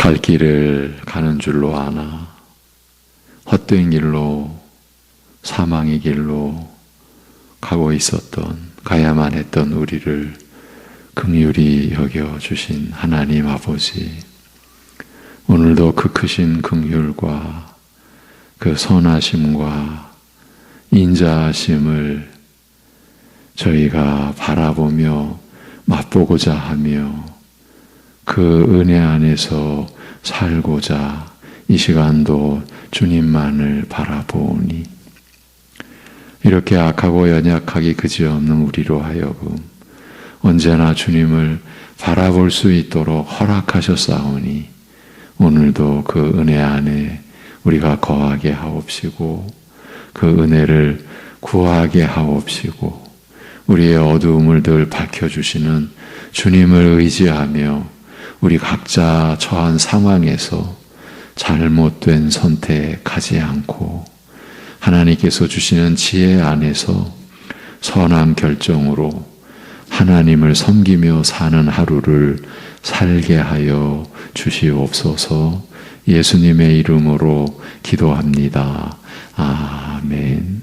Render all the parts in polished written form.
갈 길을 가는 줄로 아나 헛된 길로 사망의 길로 가고 있었던, 가야만 했던 우리를 긍휼히 여겨주신 하나님 아버지, 오늘도 그 크신 긍휼과 그 선하심과 인자하심을 저희가 바라보며 맛보고자 하며 그 은혜 안에서 살고자 이 시간도 주님만을 바라보니 이렇게 악하고 연약하기 그지없는 우리로 하여금 언제나 주님을 바라볼 수 있도록 허락하셨사오니 오늘도 그 은혜 안에 우리가 거하게 하옵시고 그 은혜를 구하게 하옵시고 우리의 어두움을 늘 밝혀주시는 주님을 의지하며 우리 각자 처한 상황에서 잘못된 선택하지 않고 하나님께서 주시는 지혜 안에서 선한 결정으로 하나님을 섬기며 사는 하루를 살게 하여 주시옵소서. 예수님의 이름으로 기도합니다. 아멘.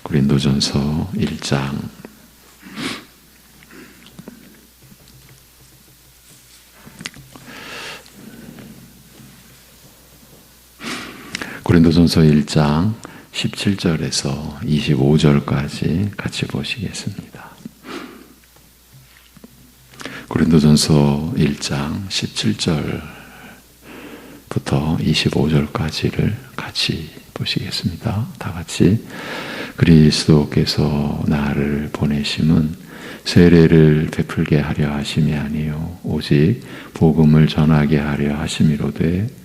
고린도전서 1장. 고린도전서 1장 17절에서 25절까지 같이 보시겠습니다. 고린도전서 1장 17절부터 25절까지를 같이 보시겠습니다. 다 같이. 그리스도께서 나를 보내심은 세례를 베풀게 하려 하심이 아니요 오직 복음을 전하게 하려 하심이로되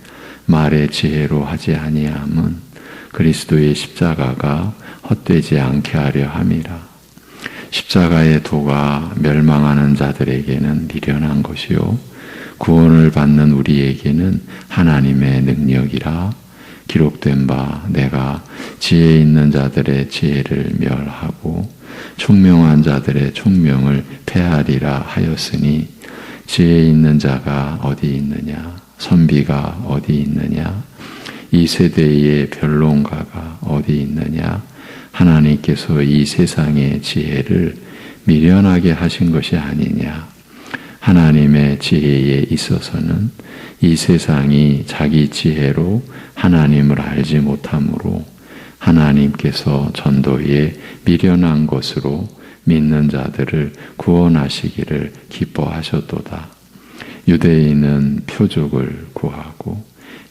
말의 지혜로 하지 아니함은 그리스도의 십자가가 헛되지 않게 하려 함이라. 십자가의 도가 멸망하는 자들에게는 미련한 것이요 구원을 받는 우리에게는 하나님의 능력이라. 기록된 바 내가 지혜 있는 자들의 지혜를 멸하고 총명한 자들의 총명을 폐하리라 하였으니 지혜 있는 자가 어디 있느냐, 선비가 어디 있느냐, 이 세대의 변론가가 어디 있느냐. 하나님께서 이 세상의 지혜를 미련하게 하신 것이 아니냐. 하나님의 지혜에 있어서는 이 세상이 자기 지혜로 하나님을 알지 못하므로 하나님께서 전도에 미련한 것으로 믿는 자들을 구원하시기를 기뻐하셨도다. 유대인은 표적을 구하고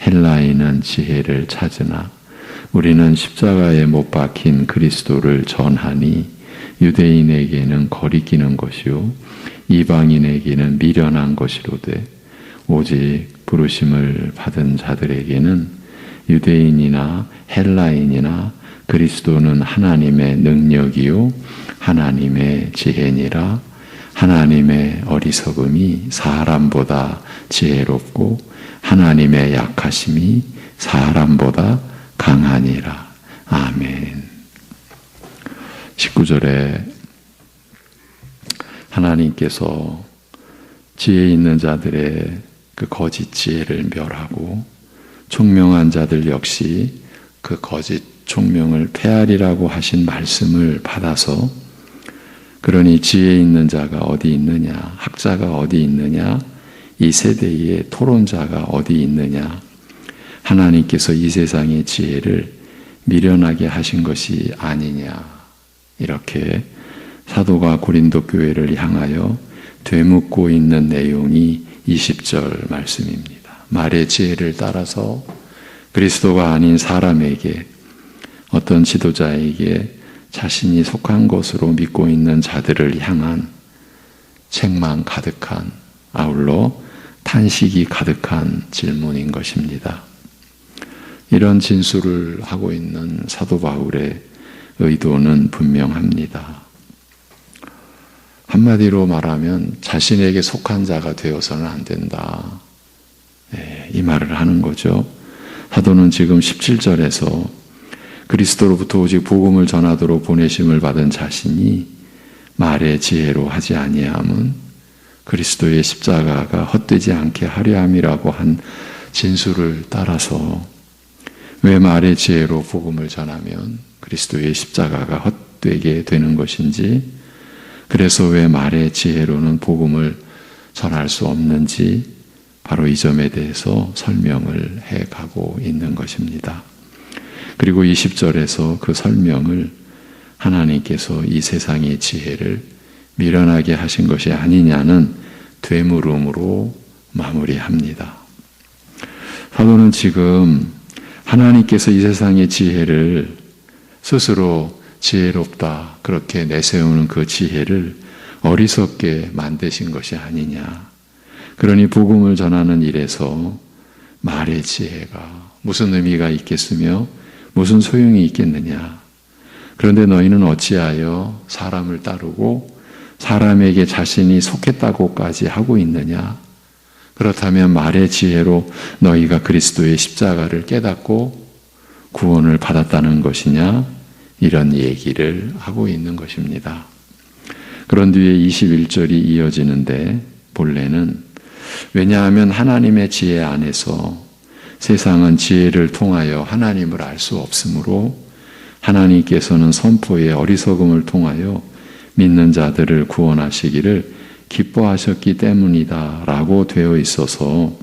헬라인은 지혜를 찾으나 우리는 십자가에 못 박힌 그리스도를 전하니 유대인에게는 거리끼는 것이요 이방인에게는 미련한 것이로되 오직 부르심을 받은 자들에게는 유대인이나 헬라인이나 그리스도는 하나님의 능력이요 하나님의 지혜니라. 하나님의 어리석음이 사람보다 지혜롭고 하나님의 약하심이 사람보다 강하니라. 아멘. 19절에 하나님께서 지혜 있는 자들의 그 거짓 지혜를 멸하고 총명한 자들 역시 그 거짓 총명을 폐하리라고 하신 말씀을 받아서 그러니 지혜 있는 자가 어디 있느냐, 학자가 어디 있느냐, 이 세대의 토론자가 어디 있느냐. 하나님께서 이 세상의 지혜를 미련하게 하신 것이 아니냐. 이렇게 사도가 고린도 교회를 향하여 되묻고 있는 내용이 20절 말씀입니다. 말의 지혜를 따라서 그리스도가 아닌 사람에게, 어떤 지도자에게 자신이 속한 것으로 믿고 있는 자들을 향한 책망 가득한, 아울러 탄식이 가득한 질문인 것입니다. 이런 진술을 하고 있는 사도 바울의 의도는 분명합니다. 한마디로 말하면 자신에게 속한 자가 되어서는 안 된다. 이 말을 하는 거죠. 사도는 지금 17절에서 그리스도로부터 오직 복음을 전하도록 보내심을 받은 자신이 말의 지혜로 하지 아니함은 그리스도의 십자가가 헛되지 않게 하려 함이라고 한 진술을 따라서 왜 말의 지혜로 복음을 전하면 그리스도의 십자가가 헛되게 되는 것인지, 그래서 왜 말의 지혜로는 복음을 전할 수 없는지 바로 이 점에 대해서 설명을 해가고 있는 것입니다. 그리고 20절에서 그 설명을 하나님께서 이 세상의 지혜를 미련하게 하신 것이 아니냐는 되물음으로 마무리합니다. 사도는 지금 하나님께서 이 세상의 지혜를 스스로 지혜롭다 그렇게 내세우는 그 지혜를 어리석게 만드신 것이 아니냐. 그러니 복음을 전하는 일에서 말의 지혜가 무슨 의미가 있겠으며 무슨 소용이 있겠느냐. 그런데 너희는 어찌하여 사람을 따르고 사람에게 자신이 속했다고까지 하고 있느냐. 그렇다면 말의 지혜로 너희가 그리스도의 십자가를 깨닫고 구원을 받았다는 것이냐? 이런 얘기를 하고 있는 것입니다. 그런 뒤에 21절이 이어지는데 본래는 왜냐하면 하나님의 지혜 안에서 세상은 지혜를 통하여 하나님을 알 수 없으므로 하나님께서는 선포의 어리석음을 통하여 믿는 자들을 구원하시기를 기뻐하셨기 때문이다 라고 되어 있어서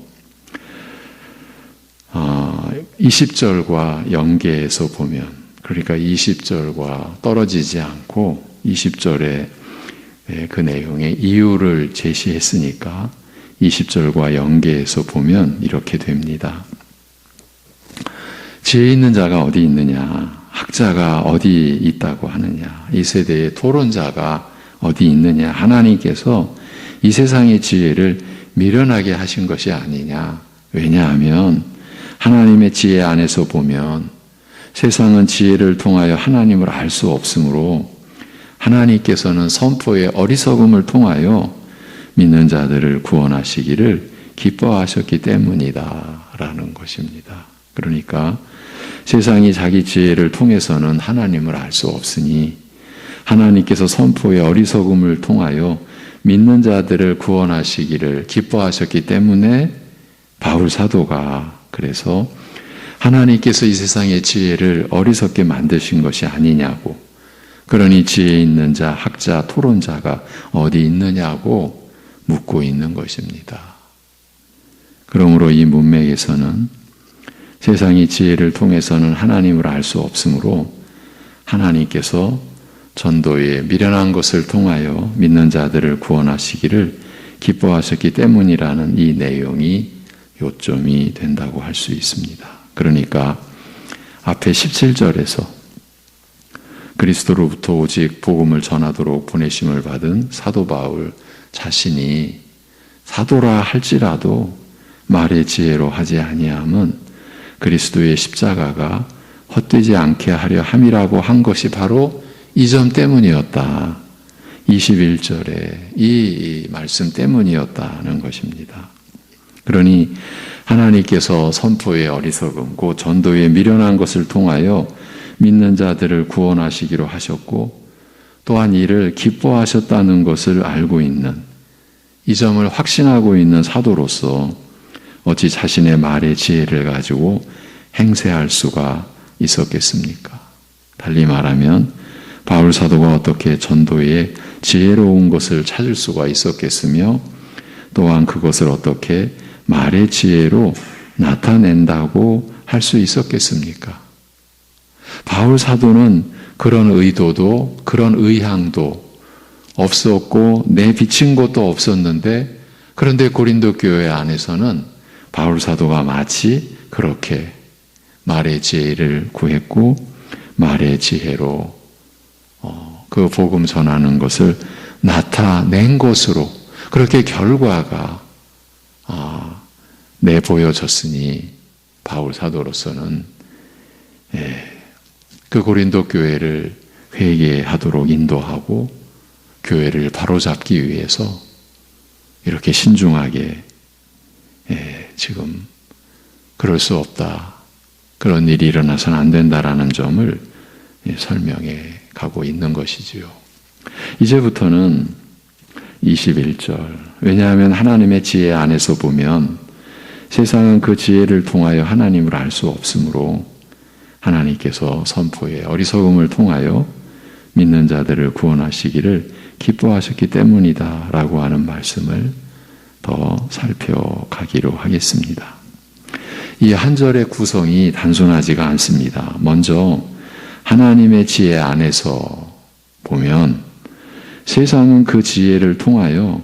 20절과 연계해서 보면, 그러니까 20절과 떨어지지 않고 20절에 그 내용의 이유를 제시했으니까 20절과 연계해서 보면 이렇게 됩니다. 지혜 있는 자가 어디 있느냐? 학자가 어디 있다고 하느냐? 이 세대의 토론자가 어디 있느냐? 하나님께서 이 세상의 지혜를 미련하게 하신 것이 아니냐? 왜냐하면 하나님의 지혜 안에서 보면 세상은 지혜를 통하여 하나님을 알 수 없으므로 하나님께서는 선포의 어리석음을 통하여 믿는 자들을 구원하시기를 기뻐하셨기 때문이다 라는 것입니다. 그러니까 세상이 자기 지혜를 통해서는 하나님을 알 수 없으니 하나님께서 선포의 어리석음을 통하여 믿는 자들을 구원하시기를 기뻐하셨기 때문에 바울 사도가 그래서 하나님께서 이 세상의 지혜를 어리석게 만드신 것이 아니냐고, 그러니 지혜 있는 자, 학자, 토론자가 어디 있느냐고 묻고 있는 것입니다. 그러므로 이 문맥에서는 세상의 지혜를 통해서는 하나님을 알 수 없으므로 하나님께서 전도에 미련한 것을 통하여 믿는 자들을 구원하시기를 기뻐하셨기 때문이라는 이 내용이 요점이 된다고 할 수 있습니다. 그러니까 앞에 17절에서 그리스도로부터 오직 복음을 전하도록 보내심을 받은 사도 바울 자신이 사도라 할지라도 말의 지혜로 하지 아니함은 그리스도의 십자가가 헛되지 않게 하려 함이라고 한 것이 바로 이 점 때문이었다. 21절에 이 말씀 때문이었다는 것입니다. 그러니 하나님께서 선포의 어리석음, 곧 전도에 미련한 것을 통하여 믿는 자들을 구원하시기로 하셨고 또한 이를 기뻐하셨다는 것을 알고 있는, 이 점을 확신하고 있는 사도로서 어찌 자신의 말의 지혜를 가지고 행세할 수가 있었겠습니까? 달리 말하면 바울 사도가 어떻게 전도에 지혜로운 것을 찾을 수가 있었겠으며 또한 그것을 어떻게 말의 지혜로 나타낸다고 할 수 있었겠습니까? 바울 사도는 그런 의도도 그런 의향도 없었고 내비친 것도 없었는데, 그런데 고린도 교회 안에서는 바울 사도가 마치 그렇게 말의 지혜를 구했고 말의 지혜로 그 복음 전하는 것을 나타낸 것으로 그렇게 결과가 내보여졌으니 바울 사도로서는 그 고린도 교회를 회개하도록 인도하고 교회를 바로잡기 위해서 이렇게 신중하게 지금 그럴 수 없다, 그런 일이 일어나서는 안 된다라는 점을 설명해 가고 있는 것이지요. 이제부터는 21절. 왜냐하면 하나님의 지혜 안에서 보면 세상은 그 지혜를 통하여 하나님을 알 수 없으므로 하나님께서 선포의 어리석음을 통하여 믿는 자들을 구원하시기를 기뻐하셨기 때문이다 라고 하는 말씀을 더 살펴가기로 하겠습니다. 이 한 절의 구성이 단순하지가 않습니다. 먼저 하나님의 지혜 안에서 보면 세상은 그 지혜를 통하여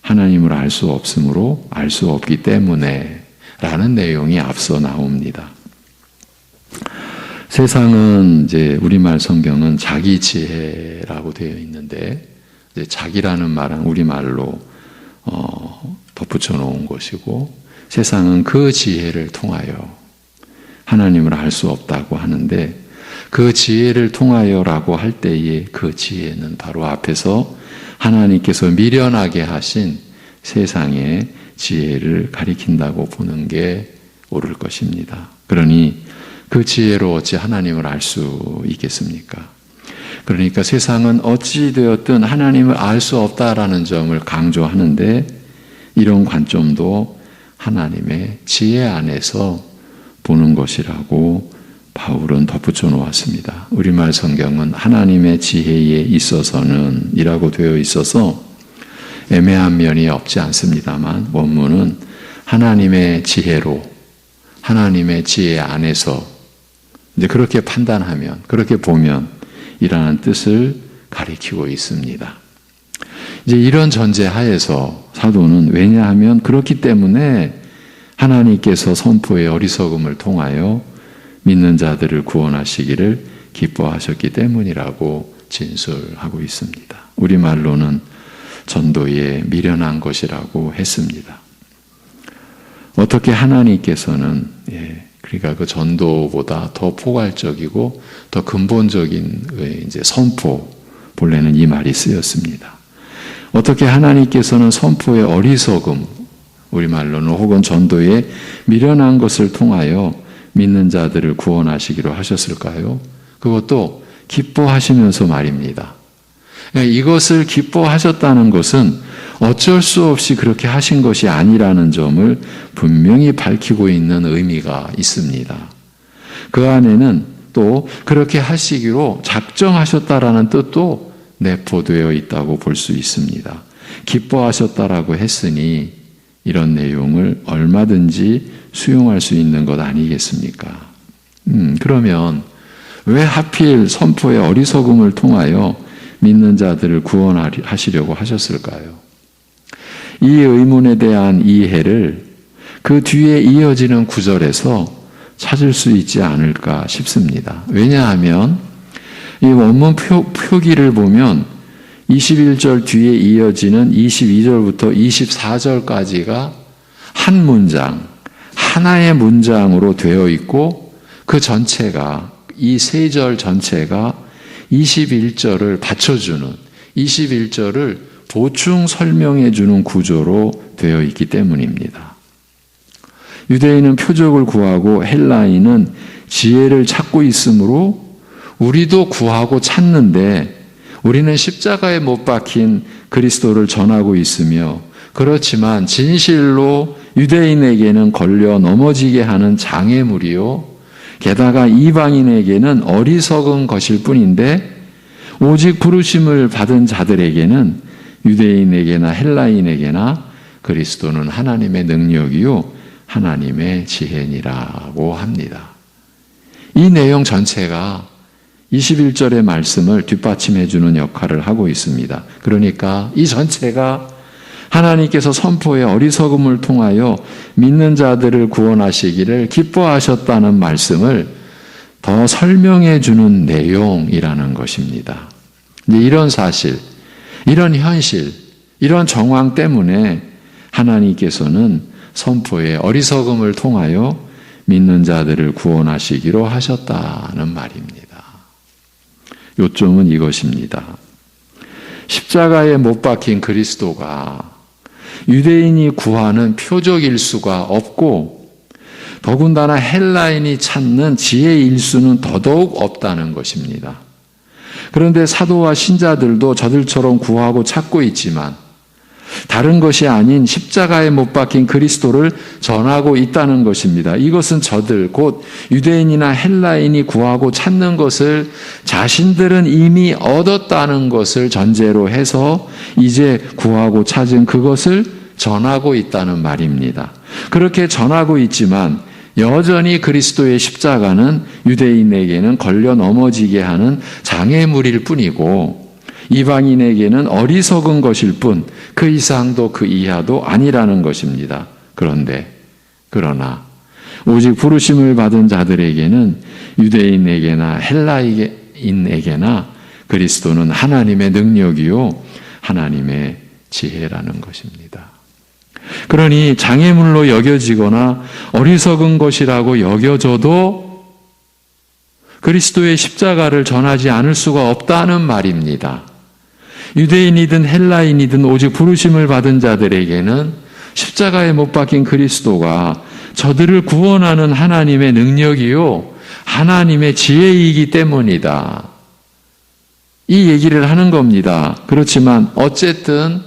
하나님을 알 수 없으므로 알 수 없기 때문에 라는 내용이 앞서 나옵니다. 세상은 이제 우리말 성경은 자기 지혜라고 되어 있는데 이제 자기라는 말은 우리말로 덧붙여 놓은 것이고 세상은 그 지혜를 통하여 하나님을 알 수 없다고 하는데 그 지혜를 통하여라고 할 때에 그 지혜는 바로 앞에서 하나님께서 미련하게 하신 세상의 지혜를 가리킨다고 보는 게 옳을 것입니다. 그러니 그 지혜로 어찌 하나님을 알 수 있겠습니까? 그러니까 세상은 어찌 되었든 하나님을 알 수 없다라는 점을 강조하는데 이런 관점도 하나님의 지혜 안에서 보는 것이라고 바울은 덧붙여 놓았습니다. 우리말 성경은 하나님의 지혜에 있어서는 이라고 되어 있어서 애매한 면이 없지 않습니다만 원문은 하나님의 지혜로 하나님의 지혜 안에서 이제 그렇게 판단하면 그렇게 보면 이라는 뜻을 가리키고 있습니다. 이제 이런 전제 하에서 사도는 왜냐하면 그렇기 때문에 하나님께서 선포의 어리석음을 통하여 믿는 자들을 구원하시기를 기뻐하셨기 때문이라고 진술하고 있습니다. 우리말로는 전도에 미련한 것이라고 했습니다. 어떻게 하나님께서는 그러니까 그 전도보다 더 포괄적이고 더 근본적인 이제 선포 본래는 이 말이 쓰였습니다. 어떻게 하나님께서는 선포의 어리석음 우리말로는 혹은 전도에 미련한 것을 통하여 믿는 자들을 구원하시기로 하셨을까요? 그것도 기뻐하시면서 말입니다. 이것을 기뻐하셨다는 것은 어쩔 수 없이 그렇게 하신 것이 아니라는 점을 분명히 밝히고 있는 의미가 있습니다. 그 안에는 또 그렇게 하시기로 작정하셨다라는 뜻도 내포되어 있다고 볼 수 있습니다. 기뻐하셨다라고 했으니 이런 내용을 얼마든지 수용할 수 있는 것 아니겠습니까? 그러면 왜 하필 선포의 어리석음을 통하여 믿는 자들을 구원하시려고 하셨을까요? 이 의문에 대한 이해를 그 뒤에 이어지는 구절에서 찾을 수 있지 않을까 싶습니다. 왜냐하면 이 원문 표기를 보면 21절 뒤에 이어지는 22절부터 24절까지가 한 문장, 하나의 문장으로 되어 있고 그 전체가 이 세 절 전체가 21절을 받쳐주는 21절을 보충 설명해 주는 구조로 되어 있기 때문입니다. 유대인은 표적을 구하고 헬라인은 지혜를 찾고 있으므로 우리도 구하고 찾는데 우리는 십자가에 못 박힌 그리스도를 전하고 있으며 그렇지만 진실로 유대인에게는 걸려 넘어지게 하는 장애물이요 게다가 이방인에게는 어리석은 것일 뿐인데 오직 부르심을 받은 자들에게는 유대인에게나 헬라인에게나 그리스도는 하나님의 능력이요 하나님의 지혜니라고 합니다. 이 내용 전체가 21절의 말씀을 뒷받침해 주는 역할을 하고 있습니다. 그러니까 이 전체가 하나님께서 선포의 어리석음을 통하여 믿는 자들을 구원하시기를 기뻐하셨다는 말씀을 더 설명해 주는 내용이라는 것입니다. 이런 사실, 이런 현실, 이런 정황 때문에 하나님께서는 선포의 어리석음을 통하여 믿는 자들을 구원하시기로 하셨다는 말입니다. 요점은 이것입니다. 십자가에 못 박힌 그리스도가 유대인이 구하는 표적일 수가 없고 더군다나 헬라인이 찾는 지혜일 수는 더더욱 없다는 것입니다. 그런데 사도와 신자들도 저들처럼 구하고 찾고 있지만 다른 것이 아닌 십자가에 못 박힌 그리스도를 전하고 있다는 것입니다. 이것은 저들 곧 유대인이나 헬라인이 구하고 찾는 것을 자신들은 이미 얻었다는 것을 전제로 해서 이제 구하고 찾은 그것을 전하고 있다는 말입니다. 그렇게 전하고 있지만 여전히 그리스도의 십자가는 유대인에게는 걸려 넘어지게 하는 장애물일 뿐이고 이방인에게는 어리석은 것일 뿐 그 이상도 그 이하도 아니라는 것입니다. 그러나 오직 부르심을 받은 자들에게는 유대인에게나 헬라인에게나 그리스도는 하나님의 능력이요 하나님의 지혜라는 것입니다. 그러니 장애물로 여겨지거나 어리석은 것이라고 여겨져도 그리스도의 십자가를 전하지 않을 수가 없다는 말입니다. 유대인이든 헬라인이든 오직 부르심을 받은 자들에게는 십자가에 못 박힌 그리스도가 저들을 구원하는 하나님의 능력이요 하나님의 지혜이기 때문이다. 이 얘기를 하는 겁니다. 그렇지만 어쨌든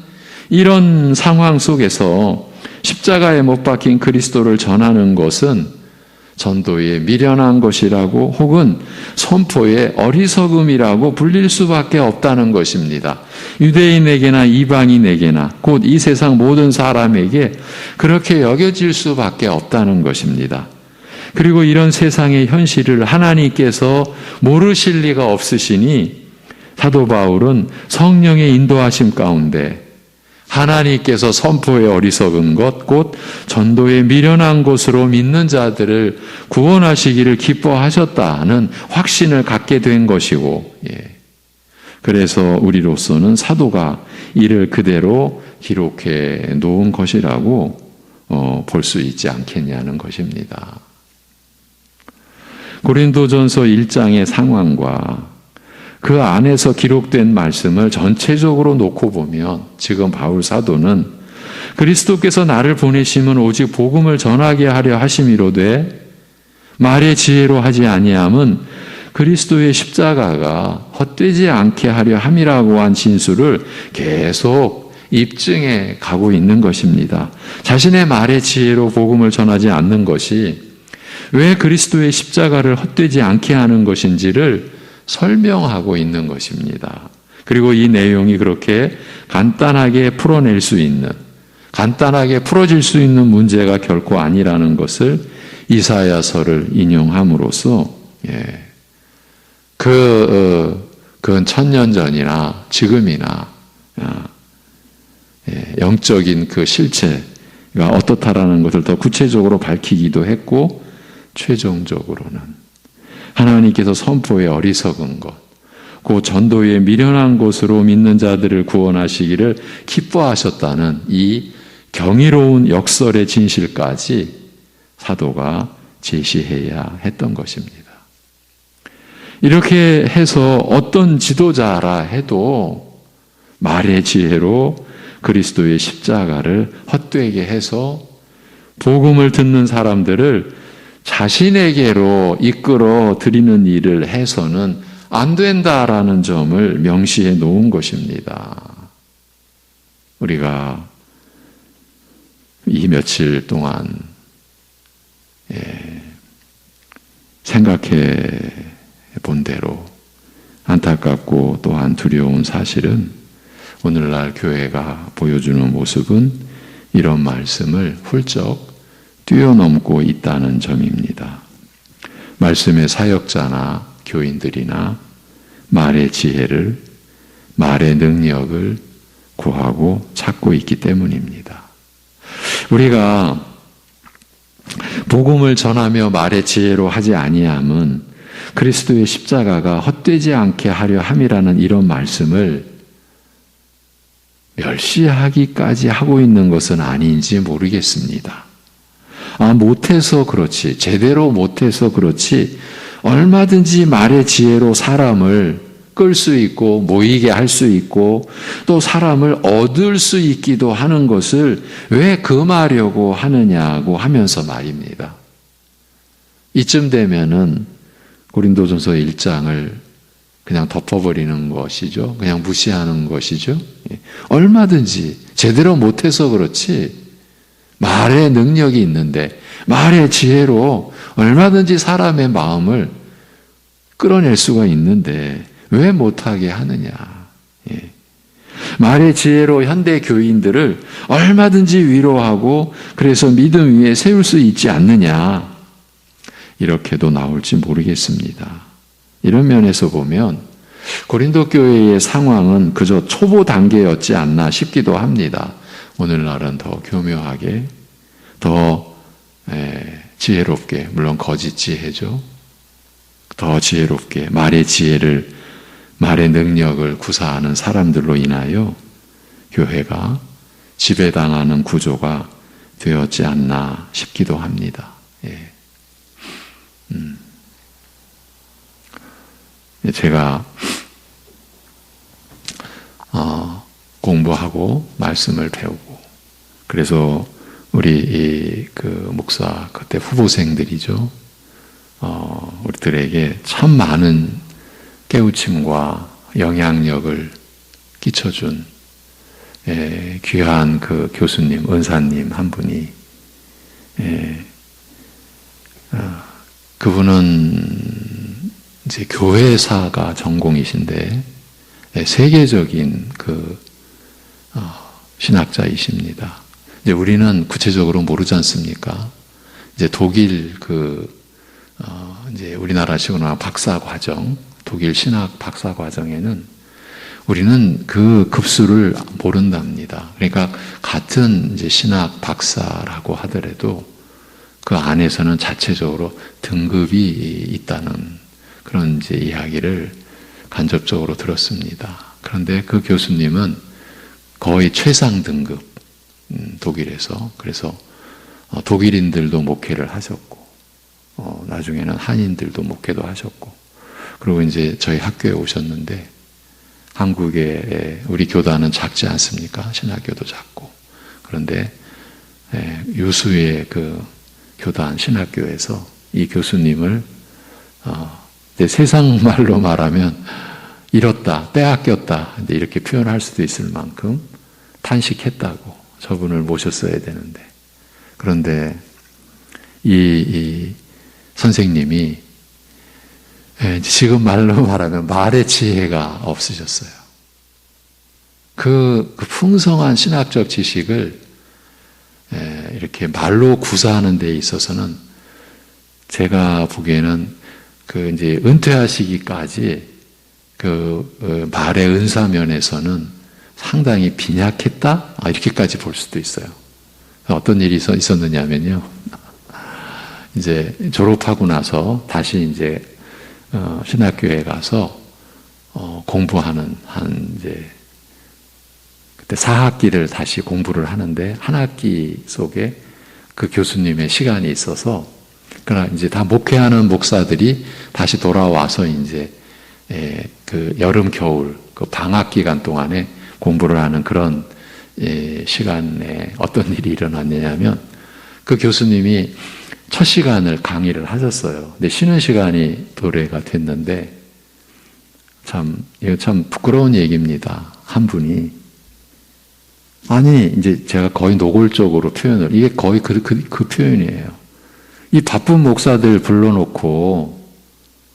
이런 상황 속에서 십자가에 못 박힌 그리스도를 전하는 것은 전도에 미련한 것이라고 혹은 선포의 어리석음이라고 불릴 수밖에 없다는 것입니다. 유대인에게나 이방인에게나 곧 이 세상 모든 사람에게 그렇게 여겨질 수밖에 없다는 것입니다. 그리고 이런 세상의 현실을 하나님께서 모르실 리가 없으시니 사도 바울은 성령의 인도하심 가운데 하나님께서 선포의 어리석은 것, 곧 전도에 미련한 것으로 믿는 자들을 구원하시기를 기뻐하셨다는 확신을 갖게 된 것이고, 그래서 우리로서는 사도가 이를 그대로 기록해 놓은 것이라고 볼 수 있지 않겠냐는 것입니다. 고린도전서 1장의 상황과 그 안에서 기록된 말씀을 전체적으로 놓고 보면 지금 바울 사도는 그리스도께서 나를 보내심은 오직 복음을 전하게 하려 하심이로되 말의 지혜로 하지 아니함은 그리스도의 십자가가 헛되지 않게 하려 함이라고 한 진술을 계속 입증해 가고 있는 것입니다. 자신의 말의 지혜로 복음을 전하지 않는 것이 왜 그리스도의 십자가를 헛되지 않게 하는 것인지를 설명하고 있는 것입니다. 그리고 이 내용이 그렇게 간단하게 풀어낼 수 있는, 간단하게 풀어질 수 있는 문제가 결코 아니라는 것을 이사야서를 인용함으로써 그건 1000년 전이나 지금이나 영적인 그 실체가 어떻다라는 것을 더 구체적으로 밝히기도 했고 최종적으로는 하나님께서 선포의 어리석은 것, 그 전도에 미련한 것으로 믿는 자들을 구원하시기를 기뻐하셨다는 이 경이로운 역설의 진실까지 사도가 제시해야 했던 것입니다. 이렇게 해서 어떤 지도자라 해도 말의 지혜로 그리스도의 십자가를 헛되게 해서 복음을 듣는 사람들을 자신에게로 이끌어 드리는 일을 해서는 안 된다라는 점을 명시해 놓은 것입니다. 우리가 이 며칠 동안 생각해 본 대로 안타깝고 또한 두려운 사실은 오늘날 교회가 보여주는 모습은 이런 말씀을 훌쩍 뛰어넘고 있다는 점입니다. 말씀의 사역자나 교인들이나 말의 지혜를, 말의 능력을 구하고 찾고 있기 때문입니다. 우리가 복음을 전하며 말의 지혜로 하지 아니함은 그리스도의 십자가가 헛되지 않게 하려 함이라는 이런 말씀을 멸시하기까지 하고 있는 것은 아닌지 모르겠습니다. 못해서 그렇지, 제대로 못해서 그렇지, 얼마든지 말의 지혜로 사람을 끌 수 있고, 모이게 할 수 있고, 또 사람을 얻을 수 있기도 하는 것을 왜 금하려고 하느냐고 하면서 말입니다. 이쯤 되면은 고린도전서 1장을 그냥 덮어버리는 것이죠. 그냥 무시하는 것이죠. 얼마든지 제대로 못해서 그렇지 말의 능력이 있는데 말의 지혜로 얼마든지 사람의 마음을 끌어낼 수가 있는데 왜 못하게 하느냐. 말의 지혜로 현대 교인들을 얼마든지 위로하고 그래서 믿음 위에 세울 수 있지 않느냐. 이렇게도 나올지 모르겠습니다. 이런 면에서 보면 고린도 교회의 상황은 그저 초보 단계였지 않나 싶기도 합니다. 오늘날은 더 교묘하게, 더 지혜롭게, 물론 거짓 지혜죠. 더 지혜롭게 말의 지혜를, 말의 능력을 구사하는 사람들로 인하여 교회가 지배당하는 구조가 되었지 않나 싶기도 합니다. 제가 공부하고 말씀을 배우고 그래서 우리 그 목사 그때 후보생들이죠. 우리들에게 참 많은 깨우침과 영향력을 끼쳐준 귀한 그 교수님, 은사님 한 분이 그분은 이제 교회사가 전공이신데 세계적인 그 신학자이십니다. 이제 우리는 구체적으로 모르지 않습니까? 이제 독일 이제 우리나라식으로 박사 과정, 독일 신학 박사 과정에는 우리는 그 급수를 모른답니다. 그러니까 같은 이제 신학 박사라고 하더라도 그 안에서는 자체적으로 등급이 있다는 그런 이제 이야기를 간접적으로 들었습니다. 그런데 그 교수님은 거의 최상 등급, 독일에서. 그래서 독일인들도 목회를 하셨고, 나중에는 한인들도 목회도 하셨고, 그리고 이제 저희 학교에 오셨는데, 한국에 우리 교단은 작지 않습니까? 신학교도 작고. 그런데 유수의 그 교단 신학교에서 이 교수님을 세상 말로 말하면 잃었다, 빼앗겼다 이렇게 표현할 수도 있을 만큼 탄식했다고 저분을 모셨어야 되는데 그런데 이 선생님이 지금 말로 말하면 말의 지혜가 없으셨어요. 그 풍성한 신학적 지식을 이렇게 말로 구사하는 데 있어서는 제가 보기에는 그 이제 은퇴하시기까지 그 말의 은사면에서는 상당히 빈약했다? 이렇게까지 볼 수도 있어요. 어떤 일이 있었느냐면요. 이제 졸업하고 나서 다시 이제 신학교에 가서 공부하는 이제 그때 4학기를 다시 공부를 하는데 한 학기 속에 그 교수님의 시간이 있어서 그러나 이제 다 목회하는 목사들이 다시 돌아와서 이제 그 여름 겨울 그 방학 기간 동안에 공부를 하는 그런 시간에 어떤 일이 일어났냐면 그 교수님이 첫 시간을 강의를 하셨어요. 근데 쉬는 시간이 도래가 됐는데 이거 참 부끄러운 얘기입니다. 한 분이 아니 이제 제가 거의 노골적으로 표현을 이게 거의 그 표현이에요. 이 바쁜 목사들 불러놓고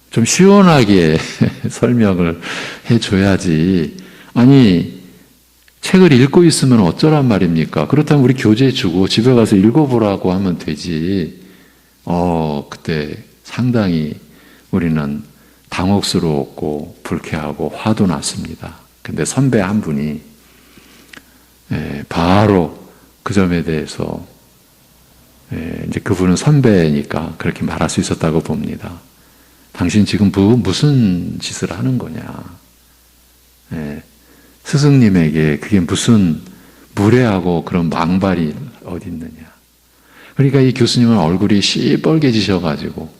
좀 시원하게 설명을 해줘야지. 아니 책을 읽고 있으면 어쩌란 말입니까? 그렇다면 우리 교재 주고 집에 가서 읽어보라고 하면 되지. 그때 상당히 우리는 당혹스러웠고 불쾌하고 화도 났습니다. 근데 선배 한 분이 바로 그 점에 대해서 이제 그분은 선배니까 그렇게 말할 수 있었다고 봅니다. 당신 지금 무슨 짓을 하는 거냐? 스승님에게 그게 무슨 무례하고 그런 망발이 어디 있느냐? 그러니까 이 교수님은 얼굴이 시뻘개지셔가지고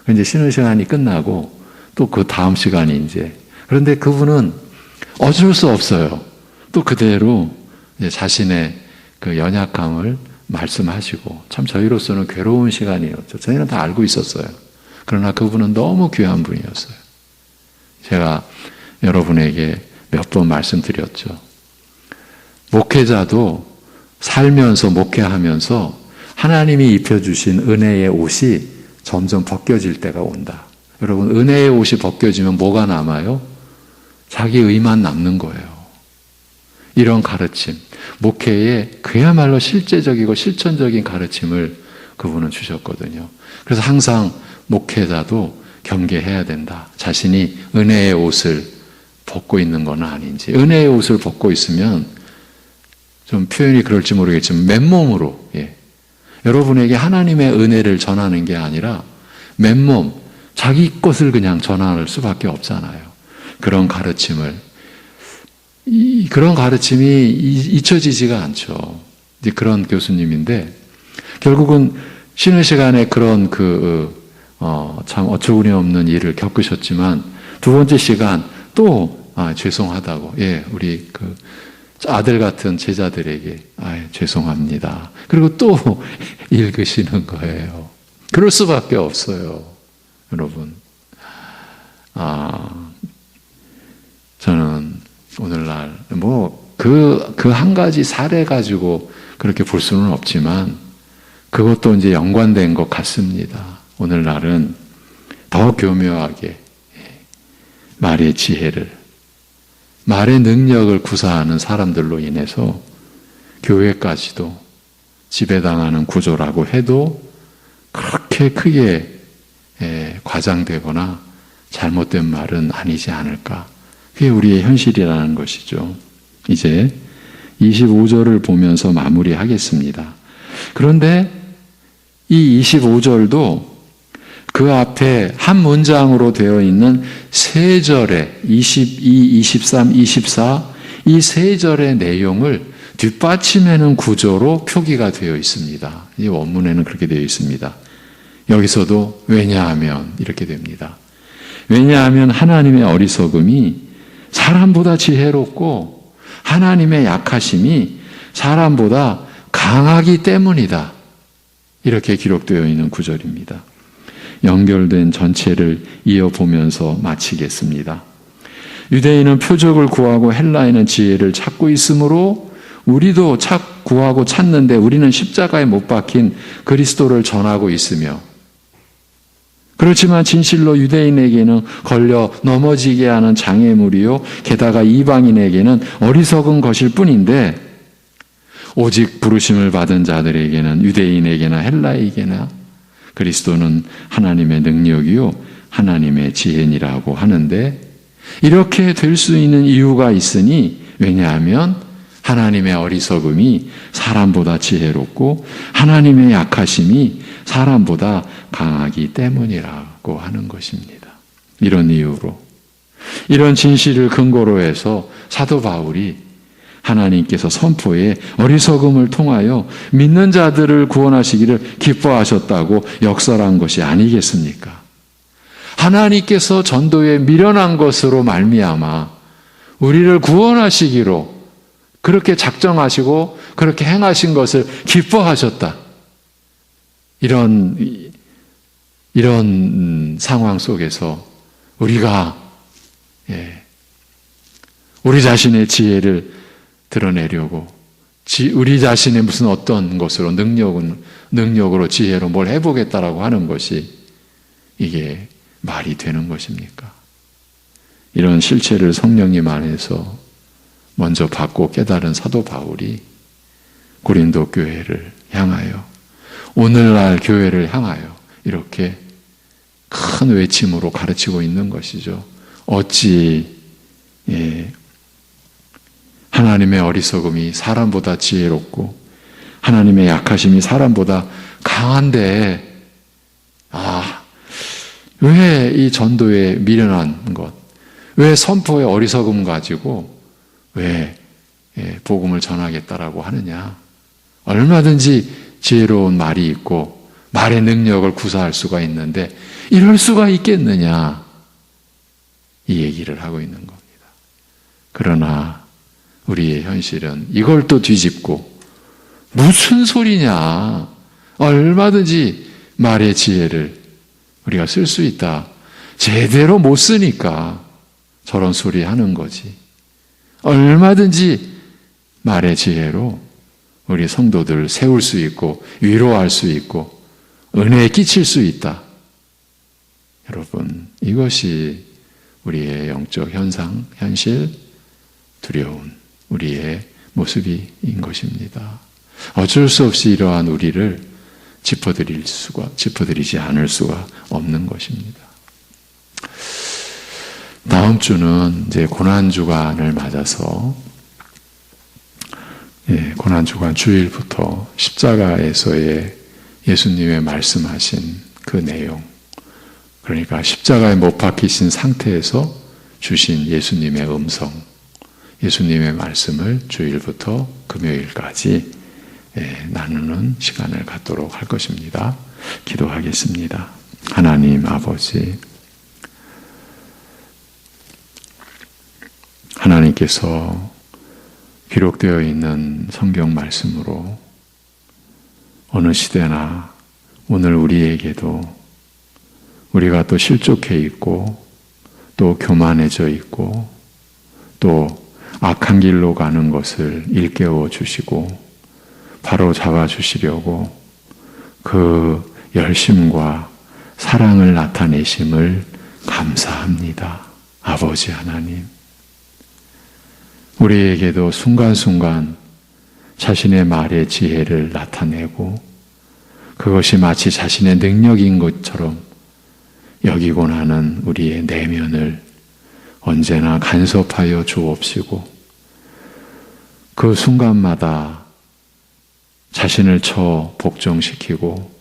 이제 쉬는 시간이 끝나고 또 그 다음 시간이 이제 그런데 그분은 어쩔 수 없어요. 또 그대로 이제 자신의 그 연약함을 말씀하시고 참 저희로서는 괴로운 시간이었죠. 저희는 다 알고 있었어요. 그러나 그분은 너무 귀한 분이었어요. 제가 여러분에게 몇 번 말씀드렸죠. 목회자도 살면서 목회하면서 하나님이 입혀주신 은혜의 옷이 점점 벗겨질 때가 온다. 여러분, 은혜의 옷이 벗겨지면 뭐가 남아요? 자기 의만 남는 거예요. 이런 가르침, 목회에 그야말로 실제적이고 실천적인 가르침을 그분은 주셨거든요. 그래서 항상 목회자도 경계해야 된다. 자신이 은혜의 옷을 벗고 있는 건 아닌지. 은혜의 옷을 벗고 있으면 좀 표현이 그럴지 모르겠지만 맨몸으로, 여러분에게 하나님의 은혜를 전하는 게 아니라 맨몸, 자기 것을 그냥 전할 수밖에 없잖아요. 그런 가르침이 잊혀지지가 않죠. 이제 그런 교수님인데, 결국은 쉬는 시간에 그런 참 어처구니 없는 일을 겪으셨지만, 두 번째 시간 또, 죄송하다고, 우리 아들 같은 제자들에게, 죄송합니다. 그리고 또 읽으시는 거예요. 그럴 수밖에 없어요. 여러분. 저는 오늘날, 그 한 가지 사례 가지고 그렇게 볼 수는 없지만, 그것도 이제 연관된 것 같습니다. 오늘날은 더 교묘하게 말의 지혜를, 말의 능력을 구사하는 사람들로 인해서 교회까지도 지배당하는 구조라고 해도 그렇게 크게 과장되거나 잘못된 말은 아니지 않을까. 그게 우리의 현실이라는 것이죠. 이제 25절을 보면서 마무리하겠습니다. 그런데 이 25절도 그 앞에 한 문장으로 되어 있는 세 절의 22, 23, 24 이 세 절의 내용을 뒷받침하는 구조로 표기가 되어 있습니다. 이 원문에는 그렇게 되어 있습니다. 여기서도 왜냐하면 이렇게 됩니다. 왜냐하면 하나님의 어리석음이 사람보다 지혜롭고 하나님의 약하심이 사람보다 강하기 때문이다. 이렇게 기록되어 있는 구절입니다. 연결된 전체를 이어보면서 마치겠습니다. 유대인은 표적을 구하고 헬라인은 지혜를 찾고 있으므로 우리도 구하고 찾는데 우리는 십자가에 못 박힌 그리스도를 전하고 있으며, 그렇지만 진실로 유대인에게는 걸려 넘어지게 하는 장애물이요 게다가 이방인에게는 어리석은 것일 뿐인데, 오직 부르심을 받은 자들에게는 유대인에게나 헬라에게나 그리스도는 하나님의 능력이요 하나님의 지혜니라고 하는데, 이렇게 될 수 있는 이유가 있으니, 왜냐하면 하나님의 어리석음이 사람보다 지혜롭고 하나님의 약하심이 사람보다 강하기 때문이라고 하는 것입니다. 이런 이유로, 이런 진실을 근거로 해서 사도 바울이 하나님께서 선포에 어리석음을 통하여 믿는 자들을 구원하시기를 기뻐하셨다고 역설한 것이 아니겠습니까? 하나님께서 전도에 미련한 것으로 말미암아 우리를 구원하시기로 그렇게 작정하시고 그렇게 행하신 것을 기뻐하셨다. 이런 상황 속에서 우리가 우리 자신의 지혜를 드러내려고, 우리 자신의 무슨 어떤 것으로 능력으로 지혜로 뭘 해보겠다라고 하는 것이 이게 말이 되는 것입니까? 이런 실체를 성령님 안에서 먼저 받고 깨달은 사도 바울이 고린도 교회를 향하여, 오늘날 교회를 향하여 이렇게 큰 외침으로 가르치고 있는 것이죠. 어찌 하나님의 어리석음이 사람보다 지혜롭고 하나님의 약하심이 사람보다 강한데, 왜 이 전도에 미련한 것, 왜 선포의 어리석음 가지고 왜 복음을 전하겠다라고 하느냐? 얼마든지 지혜로운 말이 있고 말의 능력을 구사할 수가 있는데 이럴 수가 있겠느냐? 이 얘기를 하고 있는 겁니다. 그러나 우리의 현실은 이걸 또 뒤집고, 무슨 소리냐? 얼마든지 말의 지혜를 우리가 쓸 수 있다. 제대로 못 쓰니까 저런 소리 하는 거지. 얼마든지 말의 지혜로 우리 성도들을 세울 수 있고 위로할 수 있고 은혜에 끼칠 수 있다. 여러분, 이것이 우리의 영적 현상, 현실, 두려운 우리의 모습인 것입니다. 어쩔 수 없이 이러한 우리를 짚어드리지 않을 수가 없는 것입니다. 다음 주는 이제 고난주간을 맞아서 고난주간 주일부터 십자가에서의 예수님의 말씀하신 그 내용, 그러니까 십자가에 못 박히신 상태에서 주신 예수님의 음성, 예수님의 말씀을 주일부터 금요일까지 나누는 시간을 갖도록 할 것입니다. 기도하겠습니다. 하나님 아버지, 하나님께서 기록되어 있는 성경 말씀으로 어느 시대나 오늘 우리에게도 우리가 또 실족해 있고 또 교만해져 있고 또 악한 길로 가는 것을 일깨워 주시고 바로 잡아 주시려고 그 열심과 사랑을 나타내심을 감사합니다. 아버지 하나님, 우리에게도 순간순간 자신의 말의 지혜를 나타내고 그것이 마치 자신의 능력인 것처럼 여기곤 하는 우리의 내면을 언제나 간섭하여 주옵시고 그 순간마다 자신을 쳐 복종시키고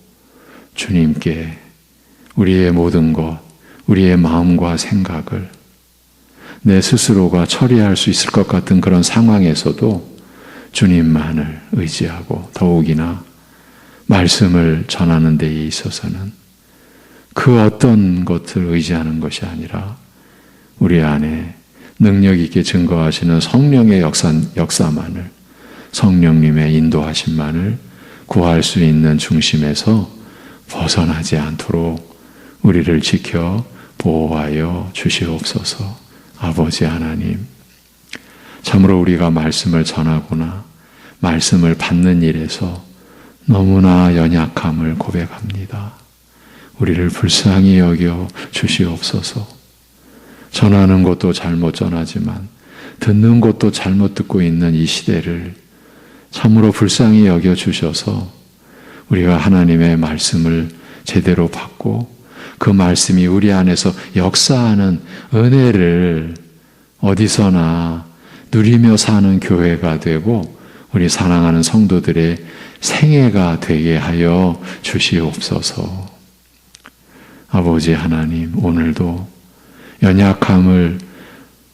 주님께 우리의 모든 것, 우리의 마음과 생각을 내 스스로가 처리할 수 있을 것 같은 그런 상황에서도 주님만을 의지하고 더욱이나 말씀을 전하는 데에 있어서는 그 어떤 것을 의지하는 것이 아니라 우리 안에 능력 있게 증거하시는 성령의 역사만을, 성령님의 인도하심만을 구할 수 있는 중심에서 벗어나지 않도록 우리를 지켜 보호하여 주시옵소서. 아버지 하나님, 참으로 우리가 말씀을 전하거나 말씀을 받는 일에서 너무나 연약함을 고백합니다. 우리를 불쌍히 여겨 주시옵소서. 전하는 것도 잘못 전하지만 듣는 것도 잘못 듣고 있는 이 시대를 참으로 불쌍히 여겨 주셔서 우리가 하나님의 말씀을 제대로 받고 그 말씀이 우리 안에서 역사하는 은혜를 어디서나 누리며 사는 교회가 되고 우리 사랑하는 성도들의 생애가 되게 하여 주시옵소서. 아버지 하나님, 오늘도 연약함을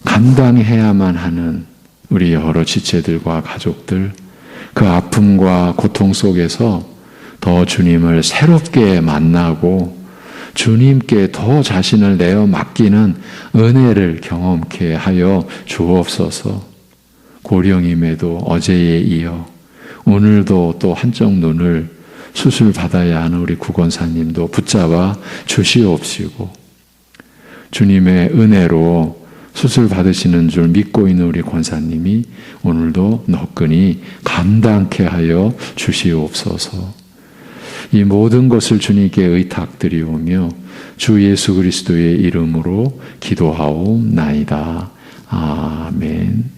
감당해야만 하는 우리 여러 지체들과 가족들, 그 아픔과 고통 속에서 더 주님을 새롭게 만나고 주님께 더 자신을 내어 맡기는 은혜를 경험케 하여 주옵소서. 고령임에도 어제에 이어 오늘도 또 한쪽 눈을 수술 받아야 하는 우리 구권사님도 붙잡아 주시옵시고 주님의 은혜로 수술 받으시는 줄 믿고 있는 우리 권사님이 오늘도 너끈히 감당케 하여 주시옵소서. 이 모든 것을 주님께 의탁드리오며 주 예수 그리스도의 이름으로 기도하옵나이다. 아멘.